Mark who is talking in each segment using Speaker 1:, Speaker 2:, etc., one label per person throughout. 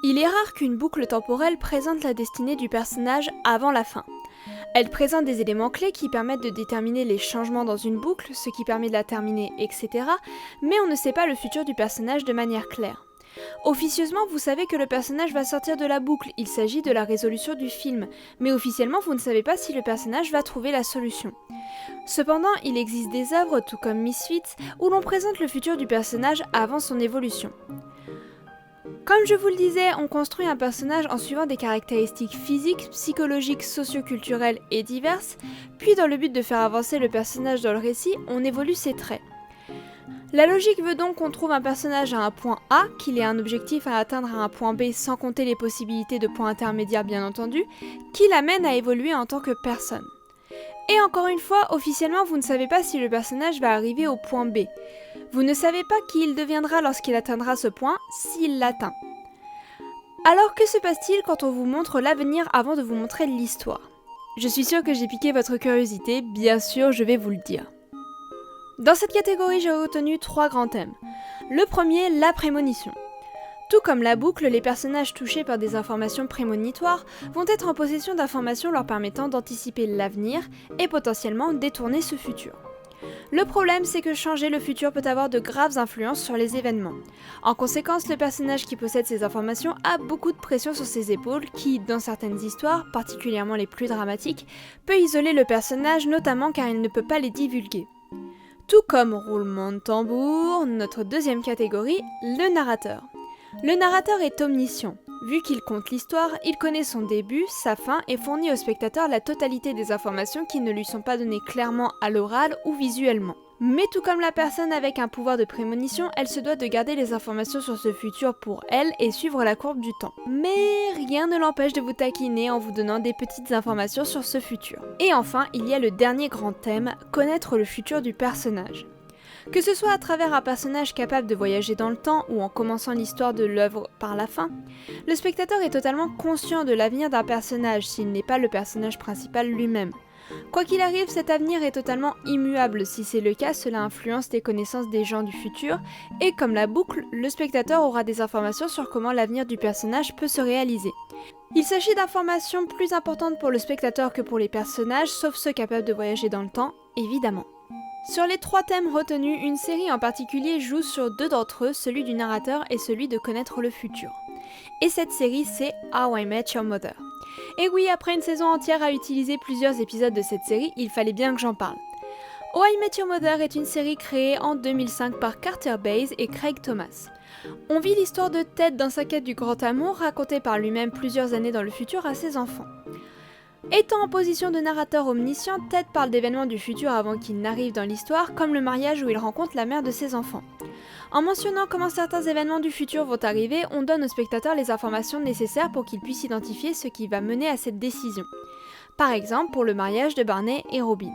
Speaker 1: Il est rare qu'une boucle temporelle présente la destinée du personnage avant la fin. Elle présente des éléments clés qui permettent de déterminer les changements dans une boucle, ce qui permet de la terminer, etc. Mais on ne sait pas le futur du personnage de manière claire. Officieusement, vous savez que le personnage va sortir de la boucle, il s'agit de la résolution du film, mais officiellement, vous ne savez pas si le personnage va trouver la solution. Cependant, il existe des œuvres, tout comme Misfits, où l'on présente le futur du personnage avant son évolution. Comme je vous le disais, on construit un personnage en suivant des caractéristiques physiques, psychologiques, socioculturelles et diverses, puis dans le but de faire avancer le personnage dans le récit, on évolue ses traits. La logique veut donc qu'on trouve un personnage à un point A, qu'il ait un objectif à atteindre à un point B sans compter les possibilités de points intermédiaires bien entendu, qui l'amène à évoluer en tant que personne. Et encore une fois, officiellement vous ne savez pas si le personnage va arriver au point B. Vous ne savez pas qui il deviendra lorsqu'il atteindra ce point, s'il l'atteint. Alors que se passe-t-il quand on vous montre l'avenir avant de vous montrer l'histoire ? Je suis sûre que j'ai piqué votre curiosité, bien sûr je vais vous le dire. Dans cette catégorie, j'ai retenu 3 grands thèmes. Le premier, la prémonition. Tout comme la boucle, les personnages touchés par des informations prémonitoires vont être en possession d'informations leur permettant d'anticiper l'avenir et potentiellement détourner ce futur. Le problème, c'est que changer le futur peut avoir de graves influences sur les événements. En conséquence, le personnage qui possède ces informations a beaucoup de pression sur ses épaules qui, dans certaines histoires, particulièrement les plus dramatiques, peut isoler le personnage, notamment car il ne peut pas les divulguer. Tout comme roulement de tambour, notre deuxième catégorie, le narrateur. Le narrateur est omniscient. Vu qu'il compte l'histoire, il connaît son début, sa fin et fournit au spectateur la totalité des informations qui ne lui sont pas données clairement à l'oral ou visuellement. Mais tout comme la personne avec un pouvoir de prémonition, elle se doit de garder les informations sur ce futur pour elle et suivre la courbe du temps. Mais rien ne l'empêche de vous taquiner en vous donnant des petites informations sur ce futur. Et enfin, il y a le dernier grand thème, connaître le futur du personnage. Que ce soit à travers un personnage capable de voyager dans le temps ou en commençant l'histoire de l'œuvre par la fin, le spectateur est totalement conscient de l'avenir d'un personnage s'il n'est pas le personnage principal lui-même. Quoi qu'il arrive, cet avenir est totalement immuable. Si c'est le cas, cela influence les connaissances des gens du futur, et comme la boucle, le spectateur aura des informations sur comment l'avenir du personnage peut se réaliser. Il s'agit d'informations plus importantes pour le spectateur que pour les personnages, sauf ceux capables de voyager dans le temps, évidemment. Sur les 3 thèmes retenus, une série en particulier joue sur 2 d'entre eux, celui du narrateur et celui de connaître le futur. Et cette série, c'est How I Met Your Mother. Et oui, après une saison entière à utiliser plusieurs épisodes de cette série, il fallait bien que j'en parle. How I Met Your Mother est une série créée en 2005 par Carter Bays et Craig Thomas. On vit l'histoire de Ted dans sa quête du grand amour, racontée par lui-même plusieurs années dans le futur à ses enfants. Étant en position de narrateur omniscient, Ted parle d'événements du futur avant qu'ils n'arrivent dans l'histoire, comme le mariage où il rencontre la mère de ses enfants. En mentionnant comment certains événements du futur vont arriver, on donne au spectateur les informations nécessaires pour qu'il puisse identifier ce qui va mener à cette décision. Par exemple, pour le mariage de Barney et Robin.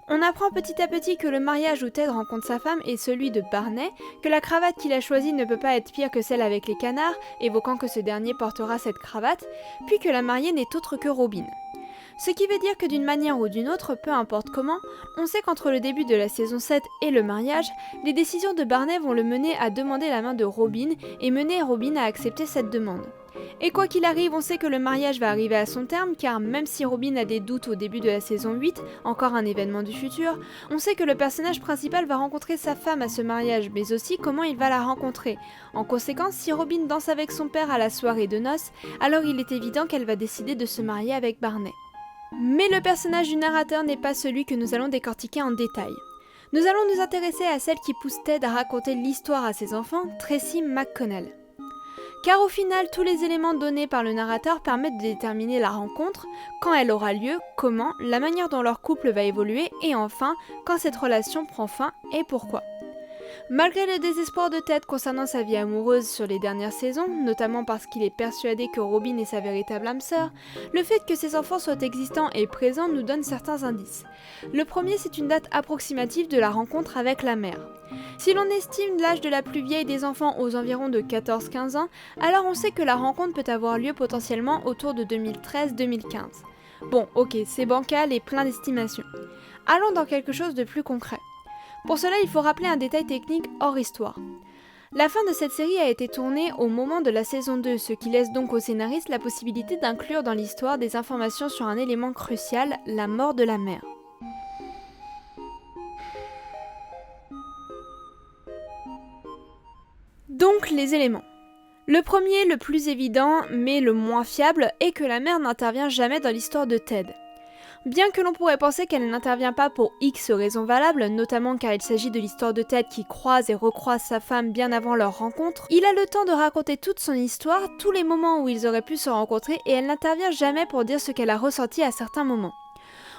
Speaker 1: On apprend petit à petit que le mariage où Ted rencontre sa femme est celui de Barney, que la cravate qu'il a choisie ne peut pas être pire que celle avec les canards, évoquant que ce dernier portera cette cravate, puis que la mariée n'est autre que Robin. Ce qui veut dire que d'une manière ou d'une autre, peu importe comment, on sait qu'entre le début de la saison 7 et le mariage, les décisions de Barney vont le mener à demander la main de Robin et mener Robin à accepter cette demande. Et quoi qu'il arrive, on sait que le mariage va arriver à son terme car même si Robin a des doutes au début de la saison 8, encore un événement du futur, on sait que le personnage principal va rencontrer sa femme à ce mariage, mais aussi comment il va la rencontrer. En conséquence, si Robin danse avec son père à la soirée de noces, alors il est évident qu'elle va décider de se marier avec Barney. Mais le personnage du narrateur n'est pas celui que nous allons décortiquer en détail. Nous allons nous intéresser à celle qui pousse Ted à raconter l'histoire à ses enfants, Tracy McConnell. Car au final, tous les éléments donnés par le narrateur permettent de déterminer la rencontre, quand elle aura lieu, comment, la manière dont leur couple va évoluer et enfin, quand cette relation prend fin et pourquoi. Malgré le désespoir de Ted concernant sa vie amoureuse sur les dernières saisons, notamment parce qu'il est persuadé que Robin est sa véritable âme sœur, le fait que ses enfants soient existants et présents nous donne certains indices. Le premier, c'est une date approximative de la rencontre avec la mère. Si l'on estime l'âge de la plus vieille des enfants aux environs de 14-15 ans, alors on sait que la rencontre peut avoir lieu potentiellement autour de 2013-2015. Bon, ok, c'est bancal et plein d'estimations. Allons dans quelque chose de plus concret. Pour cela, il faut rappeler un détail technique hors histoire. La fin de cette série a été tournée au moment de la saison 2, ce qui laisse donc aux scénaristes la possibilité d'inclure dans l'histoire des informations sur un élément crucial, la mort de la mère. Donc les éléments. Le premier, le plus évident, mais le moins fiable, est que la mère n'intervient jamais dans l'histoire de Ted. Bien que l'on pourrait penser qu'elle n'intervient pas pour X raisons valables, notamment car il s'agit de l'histoire de Ted qui croise et recroise sa femme bien avant leur rencontre, il a le temps de raconter toute son histoire, tous les moments où ils auraient pu se rencontrer, et elle n'intervient jamais pour dire ce qu'elle a ressenti à certains moments.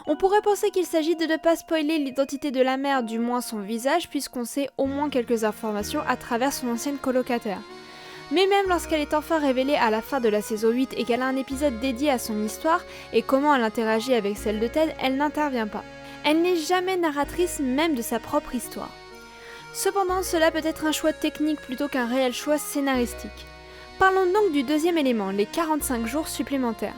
Speaker 1: On pourrait penser qu'il s'agit de ne pas spoiler l'identité de la mère, du moins son visage, puisqu'on sait au moins quelques informations à travers son ancienne colocataire. Mais même lorsqu'elle est enfin révélée à la fin de la saison 8 et qu'elle a un épisode dédié à son histoire et comment elle interagit avec celle de Ted, elle n'intervient pas. Elle n'est jamais narratrice même de sa propre histoire. Cependant, cela peut être un choix technique plutôt qu'un réel choix scénaristique. Parlons donc du deuxième élément, les 45 jours supplémentaires.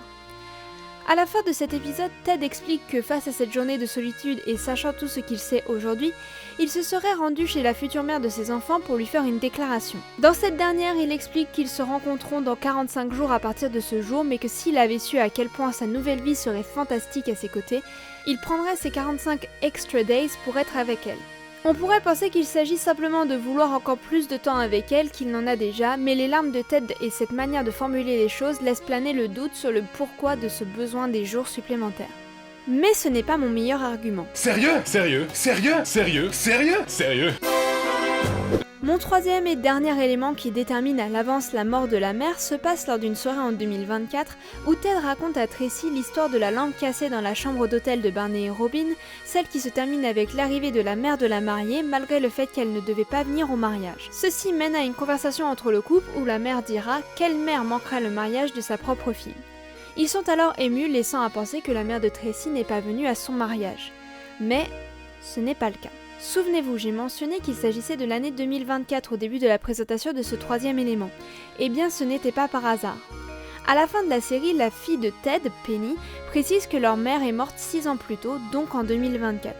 Speaker 1: À la fin de cet épisode, Ted explique que face à cette journée de solitude et sachant tout ce qu'il sait aujourd'hui, il se serait rendu chez la future mère de ses enfants pour lui faire une déclaration. Dans cette dernière, il explique qu'ils se rencontreront dans 45 jours à partir de ce jour, mais que s'il avait su à quel point sa nouvelle vie serait fantastique à ses côtés, il prendrait ces 45 extra days pour être avec elle. On pourrait penser qu'il s'agit simplement de vouloir encore plus de temps avec elle qu'il n'en a déjà, mais les larmes de Ted et cette manière de formuler les choses laissent planer le doute sur le pourquoi de ce besoin des jours supplémentaires. Mais ce n'est pas mon meilleur argument.
Speaker 2: Sérieux ? Sérieux ? Sérieux ? Sérieux ? Sérieux ? Sérieux ?
Speaker 1: Mon troisième et dernier élément qui détermine à l'avance la mort de la mère se passe lors d'une soirée en 2024 où Ted raconte à Tracy l'histoire de la lampe cassée dans la chambre d'hôtel de Barney et Robin, celle qui se termine avec l'arrivée de la mère de la mariée malgré le fait qu'elle ne devait pas venir au mariage. Ceci mène à une conversation entre le couple où la mère dira quelle mère manquera le mariage de sa propre fille. Ils sont alors émus, laissant à penser que la mère de Tracy n'est pas venue à son mariage. Mais ce n'est pas le cas. Souvenez-vous, j'ai mentionné qu'il s'agissait de l'année 2024 au début de la présentation de ce troisième élément. Eh bien, ce n'était pas par hasard. À la fin de la série, la fille de Ted, Penny, précise que leur mère est morte 6 ans plus tôt, donc en 2024.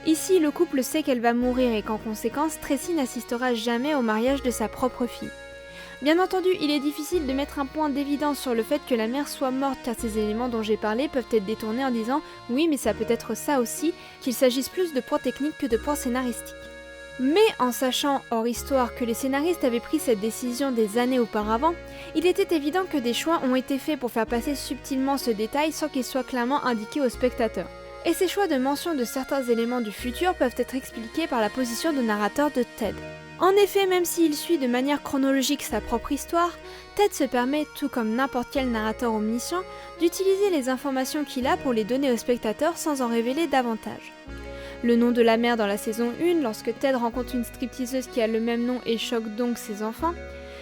Speaker 1: Ici, le couple sait qu'elle va mourir et qu'en conséquence, Tracy n'assistera jamais au mariage de sa propre fille. Bien entendu, il est difficile de mettre un point d'évidence sur le fait que la mère soit morte car ces éléments dont j'ai parlé peuvent être détournés en disant « oui, mais ça peut être ça aussi », qu'il s'agisse plus de points techniques que de points scénaristiques. Mais en sachant, hors histoire, que les scénaristes avaient pris cette décision des années auparavant, il était évident que des choix ont été faits pour faire passer subtilement ce détail sans qu'il soit clairement indiqué au spectateur. Et ces choix de mention de certains éléments du futur peuvent être expliqués par la position de narrateur de Ted. En effet, même s'il suit de manière chronologique sa propre histoire, Ted se permet, tout comme n'importe quel narrateur omniscient, d'utiliser les informations qu'il a pour les donner au spectateur sans en révéler davantage. Le nom de la mère dans la saison 1, lorsque Ted rencontre une stripteaseuse qui a le même nom et choque donc ses enfants,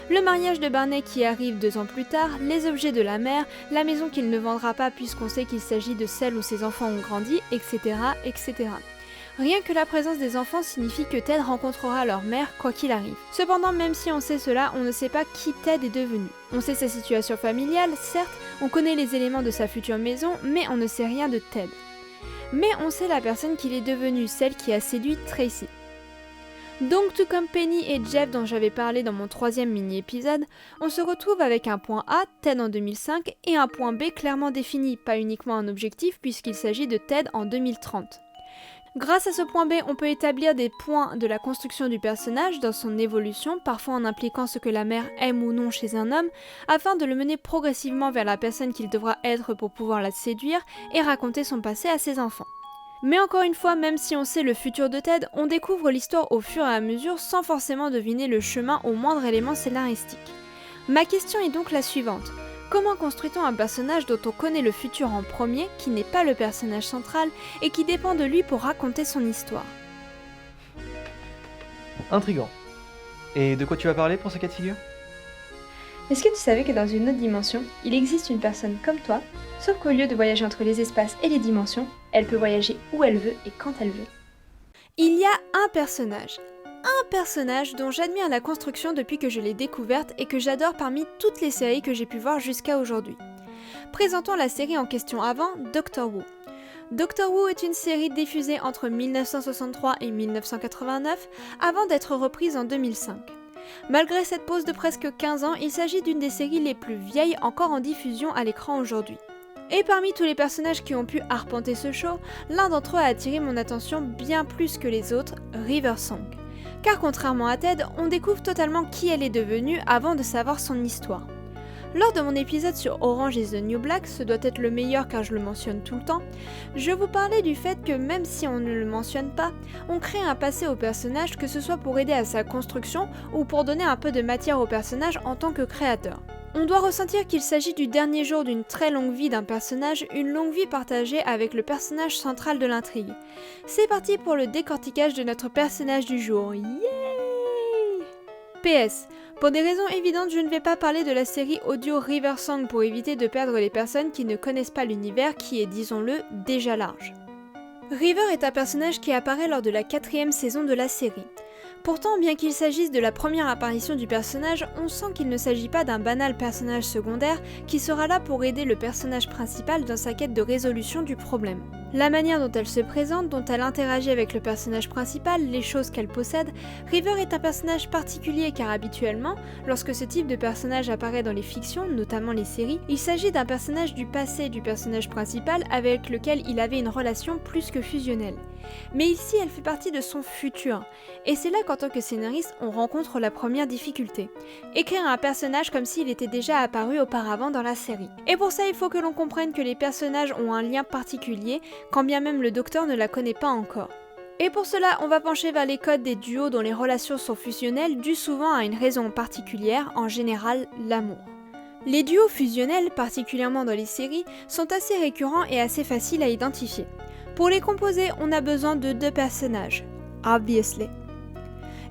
Speaker 1: le mariage de Barney qui arrive 2 ans plus tard, les objets de la mère, la maison qu'il ne vendra pas puisqu'on sait qu'il s'agit de celle où ses enfants ont grandi, etc., etc. Rien que la présence des enfants signifie que Ted rencontrera leur mère quoi qu'il arrive. Cependant, même si on sait cela, on ne sait pas qui Ted est devenu. On sait sa situation familiale, certes, on connaît les éléments de sa future maison, mais on ne sait rien de Ted. Mais on sait la personne qu'il est devenu, celle qui a séduit Tracy. Donc tout comme Penny et Jeff dont j'avais parlé dans mon 3e mini-épisode, on se retrouve avec un point A, Ted en 2005, et un point B clairement défini, pas uniquement un objectif puisqu'il s'agit de Ted en 2030. Grâce à ce point B, on peut établir des points de la construction du personnage dans son évolution, parfois en impliquant ce que la mère aime ou non chez un homme, afin de le mener progressivement vers la personne qu'il devra être pour pouvoir la séduire et raconter son passé à ses enfants. Mais encore une fois, même si on sait le futur de Ted, on découvre l'histoire au fur et à mesure sans forcément deviner le chemin au moindre élément scénaristique. Ma question est donc la suivante. Comment construit-on un personnage dont on connaît le futur en premier, qui n'est pas le personnage central, et qui dépend de lui pour raconter son histoire ?
Speaker 3: Intriguant. Et de quoi tu vas parler pour ce cas de figure ?
Speaker 4: Est-ce que tu savais que dans une autre dimension, il existe une personne comme toi, sauf qu'au lieu de voyager entre les espaces et les dimensions, elle peut voyager où elle veut et quand elle veut ?
Speaker 1: Il y a un personnage dont j'admire la construction depuis que je l'ai découverte et que j'adore parmi toutes les séries que j'ai pu voir jusqu'à aujourd'hui. Présentons la série en question avant, Doctor Who. Doctor Who est une série diffusée entre 1963 et 1989 avant d'être reprise en 2005. Malgré cette pause de presque 15 ans, il s'agit d'une des séries les plus vieilles encore en diffusion à l'écran aujourd'hui. Et parmi tous les personnages qui ont pu arpenter ce show, l'un d'entre eux a attiré mon attention bien plus que les autres, River Song. Car contrairement à Ted, on découvre totalement qui elle est devenue avant de savoir son histoire. Lors de mon épisode sur Orange is the New Black, ce doit être le meilleur car je le mentionne tout le temps, je vous parlais du fait que même si on ne le mentionne pas, on crée un passé au personnage, que ce soit pour aider à sa construction ou pour donner un peu de matière au personnage en tant que créateur. On doit ressentir qu'il s'agit du dernier jour d'une très longue vie d'un personnage, une longue vie partagée avec le personnage central de l'intrigue. C'est parti pour le décortiquage de notre personnage du jour. Yeah! PS. Pour des raisons évidentes, je ne vais pas parler de la série audio River Song pour éviter de perdre les personnes qui ne connaissent pas l'univers qui est, disons-le, déjà large. River est un personnage qui apparaît lors de la 4e saison de la série. Pourtant, bien qu'il s'agisse de la première apparition du personnage, on sent qu'il ne s'agit pas d'un banal personnage secondaire qui sera là pour aider le personnage principal dans sa quête de résolution du problème. La manière dont elle se présente, dont elle interagit avec le personnage principal, les choses qu'elle possède, River est un personnage particulier car habituellement, lorsque ce type de personnage apparaît dans les fictions, notamment les séries, il s'agit d'un personnage du passé du personnage principal avec lequel il avait une relation plus que fusionnelle. Mais ici, elle fait partie de son futur. Et c'est là qu'en tant que scénariste, on rencontre la première difficulté. Écrire un personnage comme s'il était déjà apparu auparavant dans la série. Et pour ça, il faut que l'on comprenne que les personnages ont un lien particulier, quand bien même le docteur ne la connaît pas encore. Et pour cela, on va pencher vers les codes des duos dont les relations sont fusionnelles, dues souvent à une raison particulière, en général l'amour. Les duos fusionnels, particulièrement dans les séries, sont assez récurrents et assez faciles à identifier. Pour les composer, on a besoin de 2 personnages, obviously.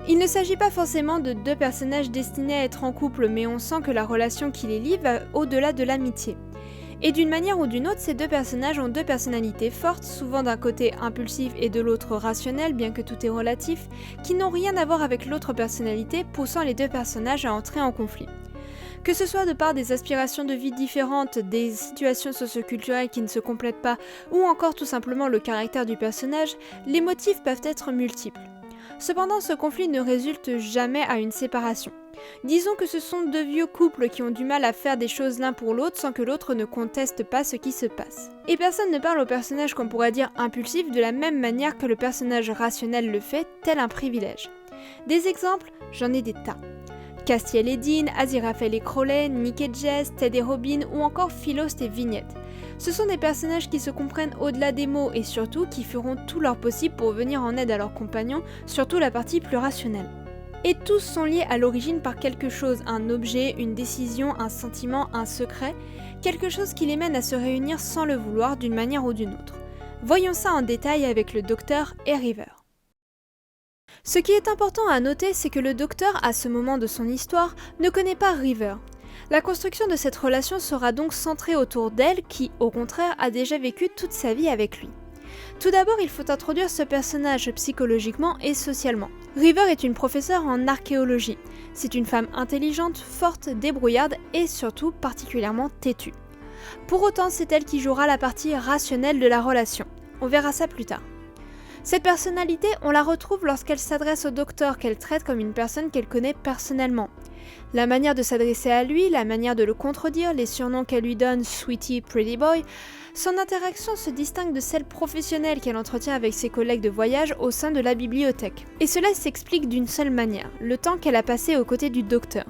Speaker 1: Il ne s'agit pas forcément de 2 personnages destinés à être en couple, mais on sent que la relation qui les lie va au-delà de l'amitié. Et d'une manière ou d'une autre, ces 2 personnages ont 2 personnalités fortes, souvent d'un côté impulsif et de l'autre rationnel, bien que tout est relatif, qui n'ont rien à voir avec l'autre personnalité, poussant les 2 personnages à entrer en conflit. Que ce soit de par des aspirations de vie différentes, des situations socioculturelles qui ne se complètent pas, ou encore tout simplement le caractère du personnage, les motifs peuvent être multiples. Cependant, ce conflit ne résulte jamais à une séparation. Disons que ce sont 2 vieux couples qui ont du mal à faire des choses l'un pour l'autre sans que l'autre ne conteste pas ce qui se passe. Et personne ne parle au personnage qu'on pourrait dire impulsif de la même manière que le personnage rationnel le fait, tel un privilège. Des exemples, j'en ai des tas. Castiel et Dean, Aziraphale et Crowley, Nick et Jess, Ted et Robin ou encore Philost et Vignette. Ce sont des personnages qui se comprennent au-delà des mots et surtout qui feront tout leur possible pour venir en aide à leurs compagnons, surtout la partie plus rationnelle. Et tous sont liés à l'origine par quelque chose, un objet, une décision, un sentiment, un secret, quelque chose qui les mène à se réunir sans le vouloir d'une manière ou d'une autre. Voyons ça en détail avec le docteur et River. Ce qui est important à noter, c'est que le docteur, à ce moment de son histoire, ne connaît pas River. La construction de cette relation sera donc centrée autour d'elle qui, au contraire, a déjà vécu toute sa vie avec lui. Tout d'abord, il faut introduire ce personnage psychologiquement et socialement. River est une professeure en archéologie. C'est une femme intelligente, forte, débrouillarde et surtout particulièrement têtue. Pour autant, c'est elle qui jouera la partie rationnelle de la relation. On verra ça plus tard. Cette personnalité, on la retrouve lorsqu'elle s'adresse au docteur qu'elle traite comme une personne qu'elle connaît personnellement. La manière de s'adresser à lui, la manière de le contredire, les surnoms qu'elle lui donne, Sweetie, Pretty Boy, son interaction se distingue de celle professionnelle qu'elle entretient avec ses collègues de voyage au sein de la bibliothèque. Et cela s'explique d'une seule manière, le temps qu'elle a passé aux côtés du docteur.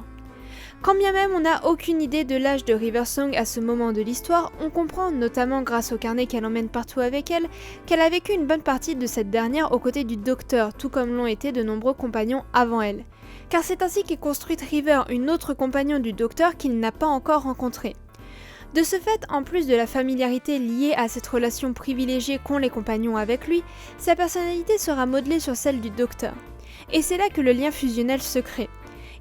Speaker 1: Quand bien même on n'a aucune idée de l'âge de River Song à ce moment de l'histoire, on comprend, notamment grâce au carnet qu'elle emmène partout avec elle, qu'elle a vécu une bonne partie de cette dernière aux côtés du docteur, tout comme l'ont été de nombreux compagnons avant elle. Car c'est ainsi qu'est construite River, une autre compagnon du docteur qu'il n'a pas encore rencontrée. De ce fait, en plus de la familiarité liée à cette relation privilégiée qu'ont les compagnons avec lui, sa personnalité sera modelée sur celle du docteur. Et c'est là que le lien fusionnel se crée.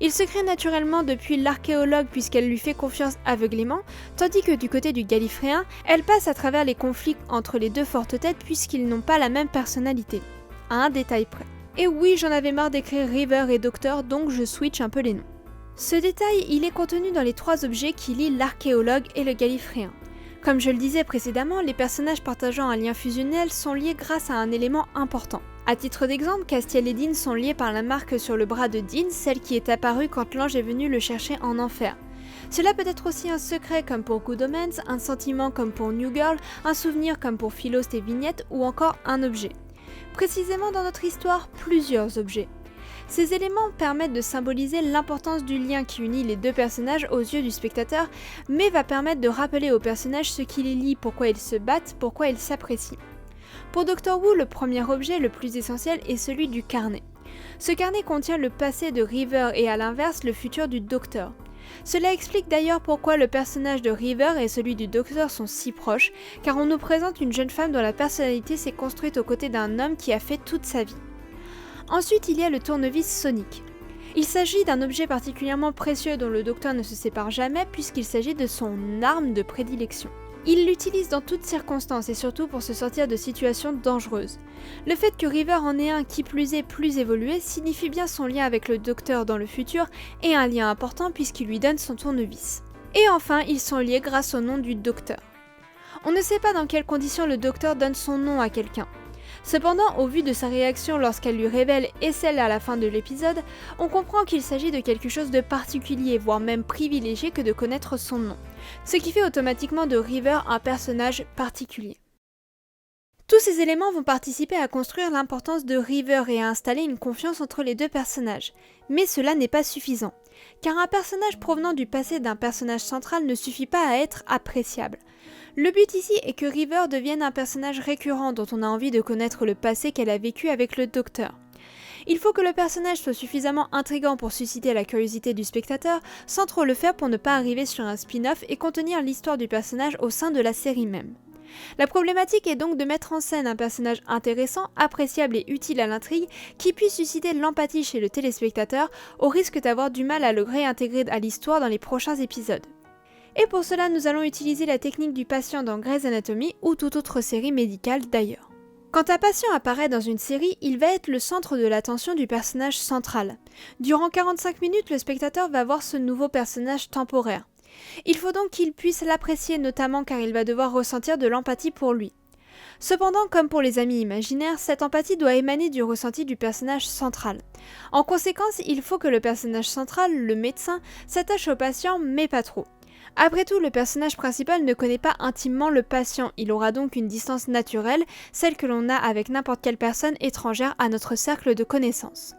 Speaker 1: Il se crée naturellement depuis l'archéologue puisqu'elle lui fait confiance aveuglément, tandis que du côté du Gallifréen, elle passe à travers les conflits entre les 2 fortes têtes puisqu'ils n'ont pas la même personnalité. À un détail près. Et oui, j'en avais marre d'écrire River et Docteur, donc je switch un peu les noms. Ce détail, il est contenu dans les 3 objets qui lient l'archéologue et le Gallifréen. Comme je le disais précédemment, les personnages partageant un lien fusionnel sont liés grâce à un élément important, À titre d'exemple, Castiel et Dean sont liés par la marque sur le bras de Dean, celle qui est apparue quand l'ange est venu le chercher en enfer. Cela peut être aussi un secret comme pour Good Omens, un sentiment comme pour New Girl, un souvenir comme pour Philost et Vignette ou encore un objet. Précisément dans notre histoire, plusieurs objets. Ces éléments permettent de symboliser l'importance du lien qui unit les deux personnages aux yeux du spectateur, mais va permettre de rappeler aux personnages ce qui les lie, pourquoi ils se battent, pourquoi ils s'apprécient. Pour Doctor Who, le premier objet le plus essentiel est celui du carnet. Ce carnet contient le passé de River et à l'inverse le futur du Docteur. Cela explique d'ailleurs pourquoi le personnage de River et celui du Docteur sont si proches, car on nous présente une jeune femme dont la personnalité s'est construite aux côtés d'un homme qui a fait toute sa vie. Ensuite, il y a le tournevis sonique. Il s'agit d'un objet particulièrement précieux dont le Docteur ne se sépare jamais puisqu'il s'agit de son arme de prédilection. Il l'utilise dans toutes circonstances et surtout pour se sortir de situations dangereuses. Le fait que River en ait un qui plus est plus évolué signifie bien son lien avec le Docteur dans le futur et un lien important puisqu'il lui donne son tournevis. Et enfin, ils sont liés grâce au nom du Docteur. On ne sait pas dans quelles conditions le Docteur donne son nom à quelqu'un. Cependant, au vu de sa réaction lorsqu'elle lui révèle et celle à la fin de l'épisode, on comprend qu'il s'agit de quelque chose de particulier, voire même privilégié que de connaître son nom, ce qui fait automatiquement de River un personnage particulier. Tous ces éléments vont participer à construire l'importance de River et à installer une confiance entre les deux personnages, mais cela n'est pas suffisant, car un personnage provenant du passé d'un personnage central ne suffit pas à être appréciable. Le but ici est que River devienne un personnage récurrent dont on a envie de connaître le passé qu'elle a vécu avec le Docteur. Il faut que le personnage soit suffisamment intriguant pour susciter la curiosité du spectateur, sans trop le faire pour ne pas arriver sur un spin-off et contenir l'histoire du personnage au sein de la série même. La problématique est donc de mettre en scène un personnage intéressant, appréciable et utile à l'intrigue qui puisse susciter l'empathie chez le téléspectateur au risque d'avoir du mal à le réintégrer à l'histoire dans les prochains épisodes. Et pour cela, nous allons utiliser la technique du patient dans Grey's Anatomy ou toute autre série médicale d'ailleurs. Quand un patient apparaît dans une série, il va être le centre de l'attention du personnage central. Durant 45 minutes, le spectateur va voir ce nouveau personnage temporaire. Il faut donc qu'il puisse l'apprécier notamment car il va devoir ressentir de l'empathie pour lui. Cependant, comme pour les amis imaginaires, cette empathie doit émaner du ressenti du personnage central. En conséquence, il faut que le personnage central, le médecin, s'attache au patient mais pas trop. Après tout, le personnage principal ne connaît pas intimement le patient, il aura donc une distance naturelle, celle que l'on a avec n'importe quelle personne étrangère à notre cercle de connaissances.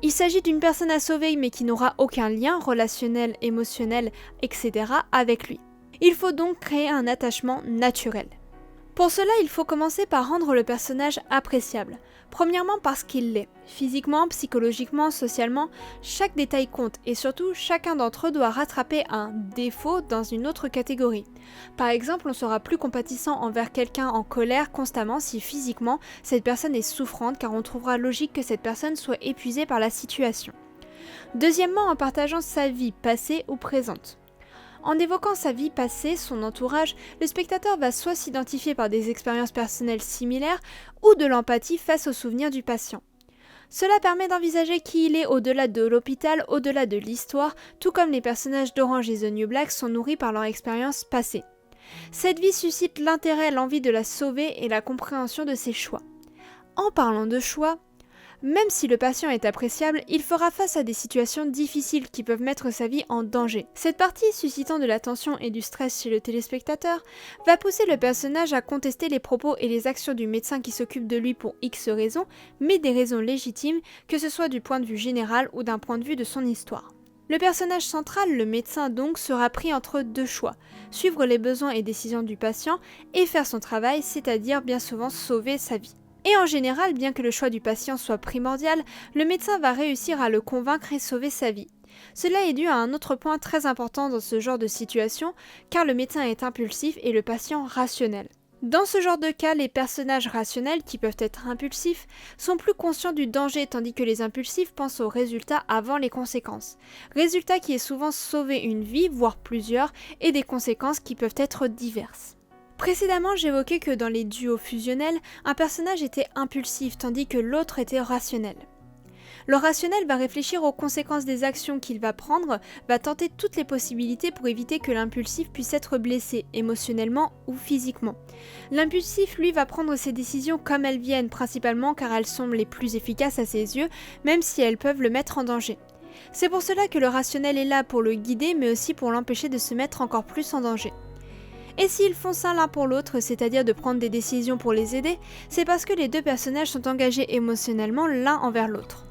Speaker 1: Il s'agit d'une personne à sauver mais qui n'aura aucun lien relationnel, émotionnel, etc. avec lui. Il faut donc créer un attachement naturel. Pour cela, il faut commencer par rendre le personnage appréciable. Premièrement parce qu'il l'est. Physiquement, psychologiquement, socialement, chaque détail compte et surtout, chacun d'entre eux doit rattraper un défaut dans une autre catégorie. Par exemple, on sera plus compatissant envers quelqu'un en colère constamment si physiquement, cette personne est souffrante car on trouvera logique que cette personne soit épuisée par la situation. Deuxièmement, en partageant sa vie passée ou présente. En évoquant sa vie passée, son entourage, le spectateur va soit s'identifier par des expériences personnelles similaires ou de l'empathie face aux souvenirs du patient. Cela permet d'envisager qui il est au-delà de l'hôpital, au-delà de l'histoire, tout comme les personnages d'Orange et The New Black sont nourris par leur expérience passée. Cette vie suscite l'intérêt, l'envie de la sauver et la compréhension de ses choix. En parlant de choix, même si le patient est appréciable, il fera face à des situations difficiles qui peuvent mettre sa vie en danger. Cette partie, suscitant de la tension et du stress chez le téléspectateur, va pousser le personnage à contester les propos et les actions du médecin qui s'occupe de lui pour X raisons, mais des raisons légitimes, que ce soit du point de vue général ou d'un point de vue de son histoire. Le personnage central, le médecin donc, sera pris entre deux choix, suivre les besoins et décisions du patient et faire son travail, c'est-à-dire bien souvent sauver sa vie. Et en général, bien que le choix du patient soit primordial, le médecin va réussir à le convaincre et sauver sa vie. Cela est dû à un autre point très important dans ce genre de situation, car le médecin est impulsif et le patient rationnel. Dans ce genre de cas, les personnages rationnels, qui peuvent être impulsifs, sont plus conscients du danger, tandis que les impulsifs pensent au résultat avant les conséquences. Résultat qui est souvent sauver une vie, voire plusieurs, et des conséquences qui peuvent être diverses. Précédemment, j'évoquais que dans les duos fusionnels, un personnage était impulsif tandis que l'autre était rationnel. Le rationnel va réfléchir aux conséquences des actions qu'il va prendre, va tenter toutes les possibilités pour éviter que l'impulsif puisse être blessé, émotionnellement ou physiquement. L'impulsif, lui, va prendre ses décisions comme elles viennent, principalement car elles sont les plus efficaces à ses yeux, même si elles peuvent le mettre en danger. C'est pour cela que le rationnel est là pour le guider, mais aussi pour l'empêcher de se mettre encore plus en danger. Et s'ils font ça l'un pour l'autre, c'est-à-dire de prendre des décisions pour les aider, c'est parce que les deux personnages sont engagés émotionnellement l'un envers l'autre.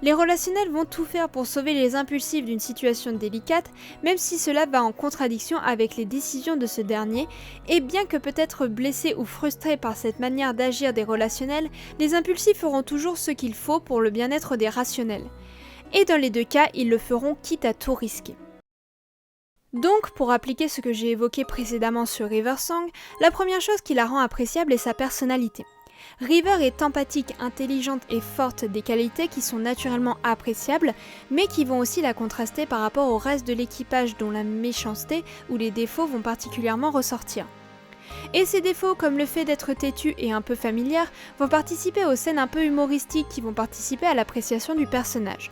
Speaker 1: Les relationnels vont tout faire pour sauver les impulsifs d'une situation délicate, même si cela va en contradiction avec les décisions de ce dernier, et bien que peut-être blessés ou frustrés par cette manière d'agir des relationnels, les impulsifs feront toujours ce qu'il faut pour le bien-être des rationnels. Et dans les deux cas, ils le feront quitte à tout risquer. Donc, pour appliquer ce que j'ai évoqué précédemment sur River Song, la première chose qui la rend appréciable est sa personnalité. River est empathique, intelligente et forte, des qualités qui sont naturellement appréciables, mais qui vont aussi la contraster par rapport au reste de l'équipage dont la méchanceté ou les défauts vont particulièrement ressortir. Et ces défauts, comme le fait d'être têtue et un peu familière, vont participer aux scènes un peu humoristiques qui vont participer à l'appréciation du personnage.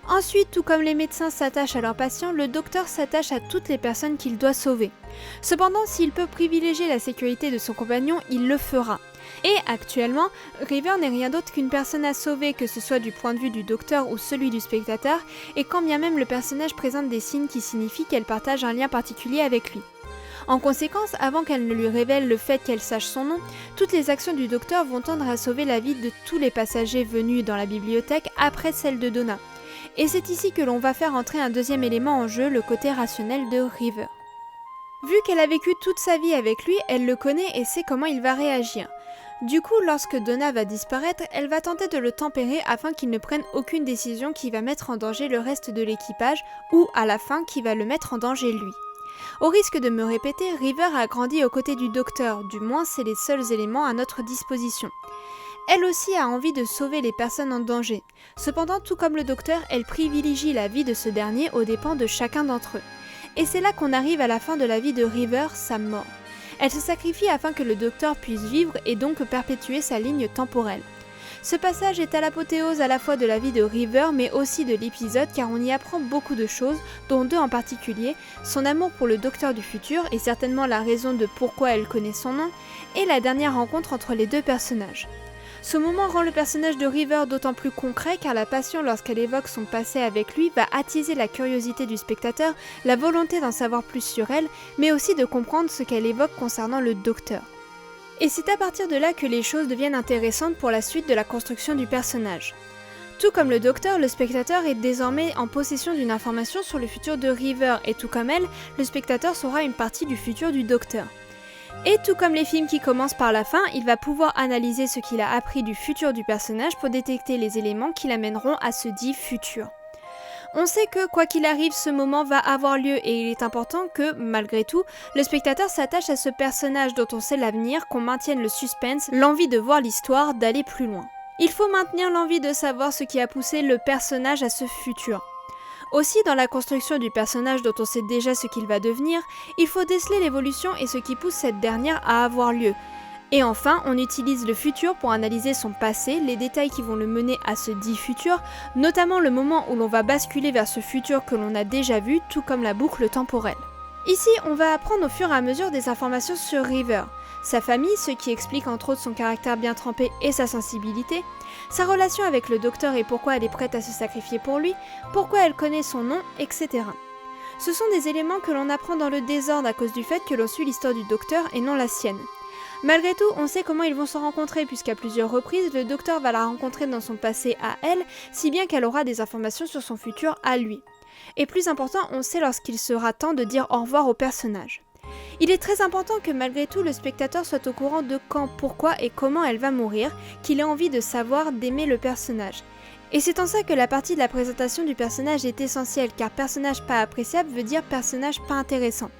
Speaker 1: Ensuite, tout comme les médecins s'attachent à leurs patients, le docteur s'attache à toutes les personnes qu'il doit sauver. Cependant, s'il peut privilégier la sécurité de son compagnon, il le fera. Et actuellement, River n'est rien d'autre qu'une personne à sauver, que ce soit du point de vue du docteur ou celui du spectateur, et quand bien même le personnage présente des signes qui signifient qu'elle partage un lien particulier avec lui. En conséquence, avant qu'elle ne lui révèle le fait qu'elle sache son nom, toutes les actions du docteur vont tendre à sauver la vie de tous les passagers venus dans la bibliothèque après celle de Donna. Et c'est ici que l'on va faire entrer un deuxième élément en jeu, le côté rationnel de River. Vu qu'elle a vécu toute sa vie avec lui, elle le connaît et sait comment il va réagir. Du coup, lorsque Donna va disparaître, elle va tenter de le tempérer afin qu'il ne prenne aucune décision qui va mettre en danger le reste de l'équipage ou, à la fin, qui va le mettre en danger lui. Au risque de me répéter, River a grandi aux côtés du docteur, du moins c'est les seuls éléments à notre disposition. Elle aussi a envie de sauver les personnes en danger. Cependant, tout comme le docteur, elle privilégie la vie de ce dernier aux dépens de chacun d'entre eux. Et c'est là qu'on arrive à la fin de la vie de River, sa mort. Elle se sacrifie afin que le docteur puisse vivre et donc perpétuer sa ligne temporelle. Ce passage est à l'apothéose à la fois de la vie de River mais aussi de l'épisode car on y apprend beaucoup de choses, dont deux en particulier, son amour pour le docteur du futur et certainement la raison de pourquoi elle connaît son nom, et la dernière rencontre entre les deux personnages. Ce moment rend le personnage de River d'autant plus concret car la passion lorsqu'elle évoque son passé avec lui va attiser la curiosité du spectateur, la volonté d'en savoir plus sur elle, mais aussi de comprendre ce qu'elle évoque concernant le docteur. Et c'est à partir de là que les choses deviennent intéressantes pour la suite de la construction du personnage. Tout comme le docteur, le spectateur est désormais en possession d'une information sur le futur de River et tout comme elle, le spectateur saura une partie du futur du docteur. Et tout comme les films qui commencent par la fin, il va pouvoir analyser ce qu'il a appris du futur du personnage pour détecter les éléments qui l'amèneront à ce dit futur. On sait que, quoi qu'il arrive, ce moment va avoir lieu et il est important que, malgré tout, le spectateur s'attache à ce personnage dont on sait l'avenir, qu'on maintienne le suspense, l'envie de voir l'histoire, d'aller plus loin. Il faut maintenir l'envie de savoir ce qui a poussé le personnage à ce futur. Aussi, dans la construction du personnage dont on sait déjà ce qu'il va devenir, il faut déceler l'évolution et ce qui pousse cette dernière à avoir lieu. Et enfin, on utilise le futur pour analyser son passé, les détails qui vont le mener à ce dit futur, notamment le moment où l'on va basculer vers ce futur que l'on a déjà vu, tout comme la boucle temporelle. Ici, on va apprendre au fur et à mesure des informations sur River, sa famille, ce qui explique entre autres son caractère bien trempé et sa sensibilité, sa relation avec le docteur et pourquoi elle est prête à se sacrifier pour lui, pourquoi elle connaît son nom, etc. Ce sont des éléments que l'on apprend dans le désordre à cause du fait que l'on suit l'histoire du docteur et non la sienne. Malgré tout, on sait comment ils vont se rencontrer puisqu'à plusieurs reprises, le docteur va la rencontrer dans son passé à elle, si bien qu'elle aura des informations sur son futur à lui. Et plus important, on sait lorsqu'il sera temps de dire au revoir au personnage. Il est très important que malgré tout le spectateur soit au courant de quand, pourquoi et comment elle va mourir, qu'il ait envie de savoir, d'aimer le personnage. Et c'est en ça que la partie de la présentation du personnage est essentielle, car personnage pas appréciable veut dire personnage pas intéressant.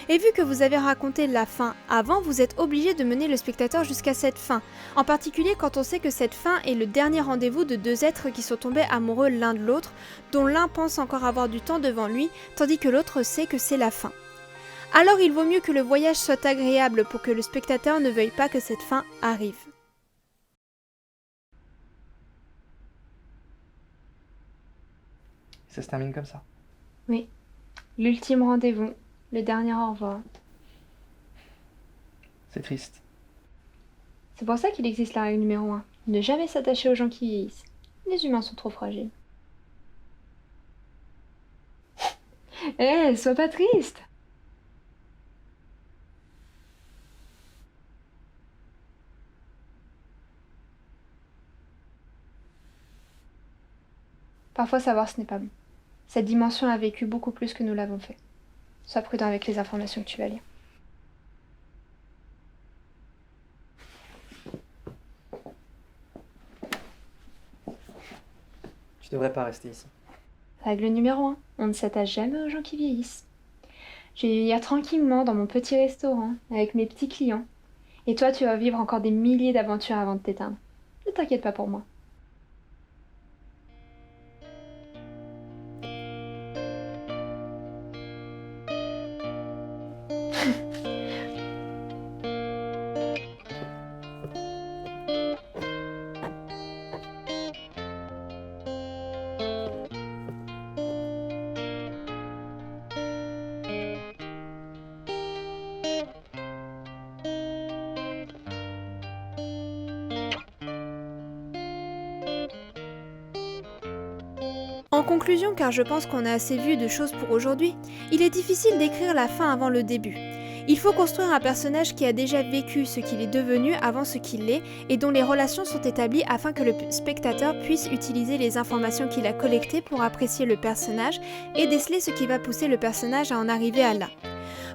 Speaker 1: Et vu que vous avez raconté la fin avant, vous êtes obligé de mener le spectateur jusqu'à cette fin, en particulier quand on sait que cette fin est le dernier rendez-vous de deux êtres qui sont tombés amoureux l'un de l'autre, dont l'un pense encore avoir du temps devant lui, tandis que l'autre sait que c'est la fin. Alors il vaut mieux que le voyage soit agréable pour que le spectateur ne veuille pas que cette fin arrive.
Speaker 3: Ça se termine comme ça.
Speaker 4: Oui. L'ultime rendez-vous, le dernier au revoir.
Speaker 3: C'est triste.
Speaker 4: C'est pour ça qu'il existe la règle numéro 1. Ne jamais s'attacher aux gens qui vieillissent. Les humains sont trop fragiles. Eh, sois pas triste! Parfois savoir ce n'est pas bon. Cette dimension a vécu beaucoup plus que nous l'avons fait. Sois prudent avec les informations que tu vas lire.
Speaker 3: Tu devrais pas rester ici.
Speaker 4: Règle numéro 1. On ne s'attache jamais aux gens qui vieillissent. Je vais vivre tranquillement dans mon petit restaurant, avec mes petits clients. Et toi, tu vas vivre encore des milliers d'aventures avant de t'éteindre. Ne t'inquiète pas pour moi.
Speaker 1: En conclusion, car je pense qu'on a assez vu de choses pour aujourd'hui, il est difficile d'écrire la fin avant le début. Il faut construire un personnage qui a déjà vécu ce qu'il est devenu avant ce qu'il est et dont les relations sont établies afin que le spectateur puisse utiliser les informations qu'il a collectées pour apprécier le personnage et déceler ce qui va pousser le personnage à en arriver à là.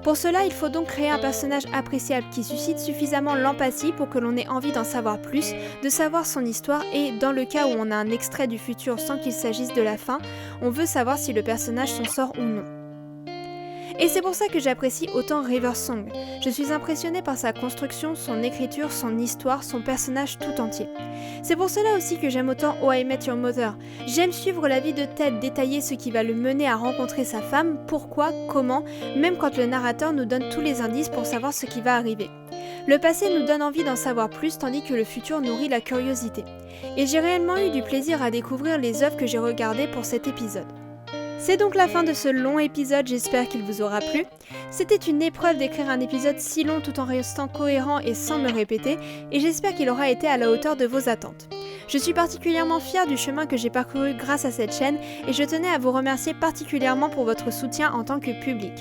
Speaker 1: Pour cela, il faut donc créer un personnage appréciable qui suscite suffisamment l'empathie pour que l'on ait envie d'en savoir plus, de savoir son histoire et, dans le cas où on a un extrait du futur sans qu'il s'agisse de la fin, on veut savoir si le personnage s'en sort ou non. Et c'est pour ça que j'apprécie autant River Song. Je suis impressionnée par sa construction, son écriture, son histoire, son personnage tout entier. C'est pour cela aussi que j'aime autant How I Met Your Mother. J'aime suivre la vie de Ted, détailler ce qui va le mener à rencontrer sa femme, pourquoi, comment, même quand le narrateur nous donne tous les indices pour savoir ce qui va arriver. Le passé nous donne envie d'en savoir plus tandis que le futur nourrit la curiosité. Et j'ai réellement eu du plaisir à découvrir les œuvres que j'ai regardées pour cet épisode. C'est donc la fin de ce long épisode, j'espère qu'il vous aura plu. C'était une épreuve d'écrire un épisode si long tout en restant cohérent et sans me répéter, et j'espère qu'il aura été à la hauteur de vos attentes. Je suis particulièrement fière du chemin que j'ai parcouru grâce à cette chaîne, et je tenais à vous remercier particulièrement pour votre soutien en tant que public.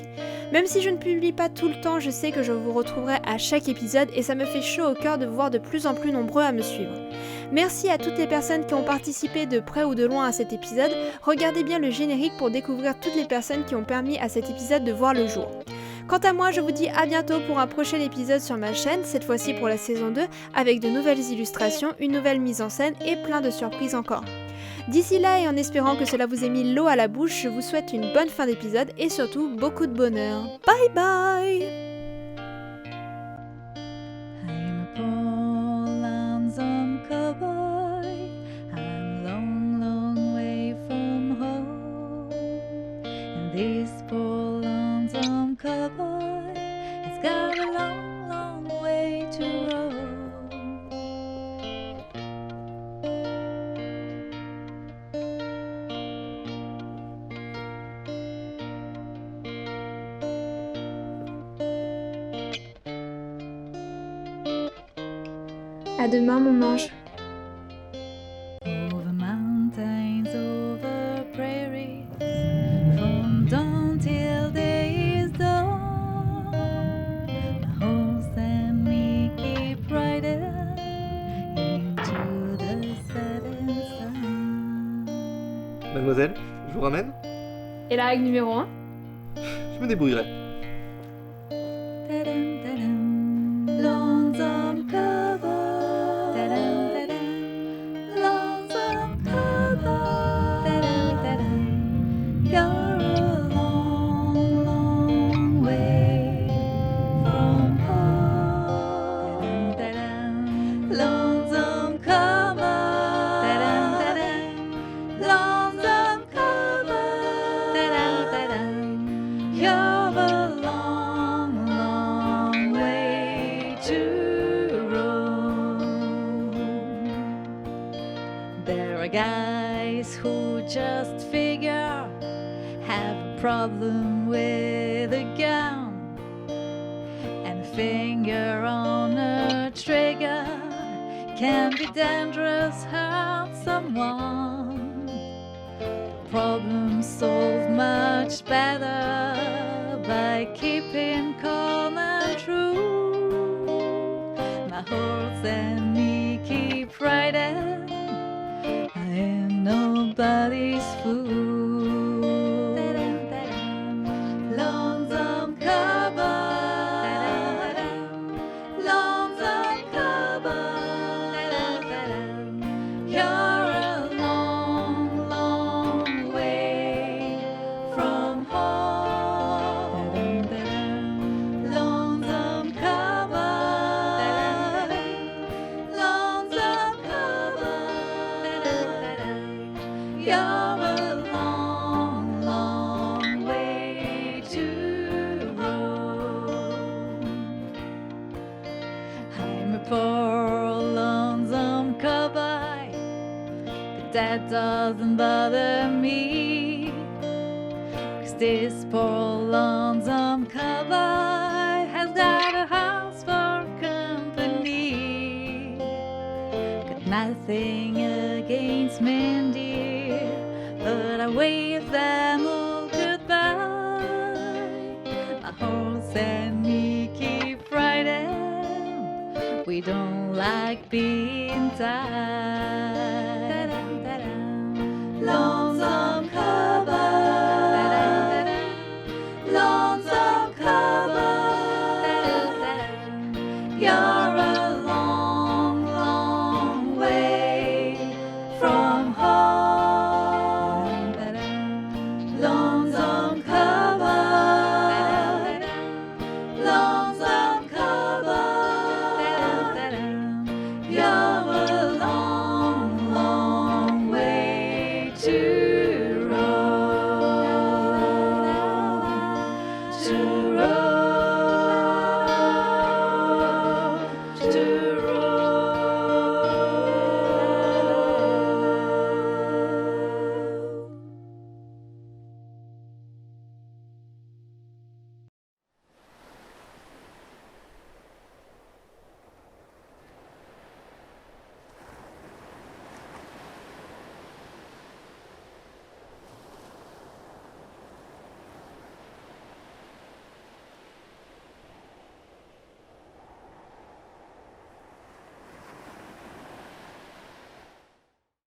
Speaker 1: Même si je ne publie pas tout le temps, je sais que je vous retrouverai à chaque épisode, et ça me fait chaud au cœur de vous voir de plus en plus nombreux à me suivre. Merci à toutes les personnes qui ont participé de près ou de loin à cet épisode. Regardez bien le générique pour découvrir toutes les personnes qui ont permis à cet épisode de voir le jour. Quant à moi, je vous dis à bientôt pour un prochain épisode sur ma chaîne, cette fois-ci pour la saison 2, avec de nouvelles illustrations, une nouvelle mise en scène et plein de surprises encore. D'ici là et en espérant que cela vous ait mis l'eau à la bouche, je vous souhaite une bonne fin d'épisode et surtout beaucoup de bonheur. Bye bye!
Speaker 5: I'm a poor lonesome cowboy. I'm long, long way from home. And this poor lonesome cowboy has got a long, long way to roam.
Speaker 4: À demain, mon ange.
Speaker 5: Over mountains, over prairies, from dawn till day is dawn. My horse and me keep riding into the setting sun.
Speaker 3: Mademoiselle, je vous ramène?
Speaker 4: Et la règle numéro 1?
Speaker 3: Je me débrouillerai.
Speaker 5: Ta-dam, ta-dam. Lonesome cowboy. Ta-dam, ta-dam. Lonesome cowboy. Ta-dam, ta-dam. You're a long, long way from home. Ta-dam, ta-dam. Lonesome cowboy. Ta-dam, ta-dam. Lonesome cowboy. Ta-dam, ta-dam. You're a long, long way to roam. There are guys who just figure problem with a gun and a finger on a trigger can be dangerous, hurt someone. Problem solved much better by keeping calm and true. My horse and me keep riding, I ain't nobody's fool. Lonesome cowboy, lonesome cowboy, you're a long, long way from home. Lonesome cowboy, lonesome cowboy, you're a long, long way to roam. I'm a poor lonesome cowboy, but that doesn't bother me, 'cause this poor lonesome cowboy has got a house for company. Got nothing against men, dear, but I wave them all goodbye. My horse and me keep riding, we don't like being tied.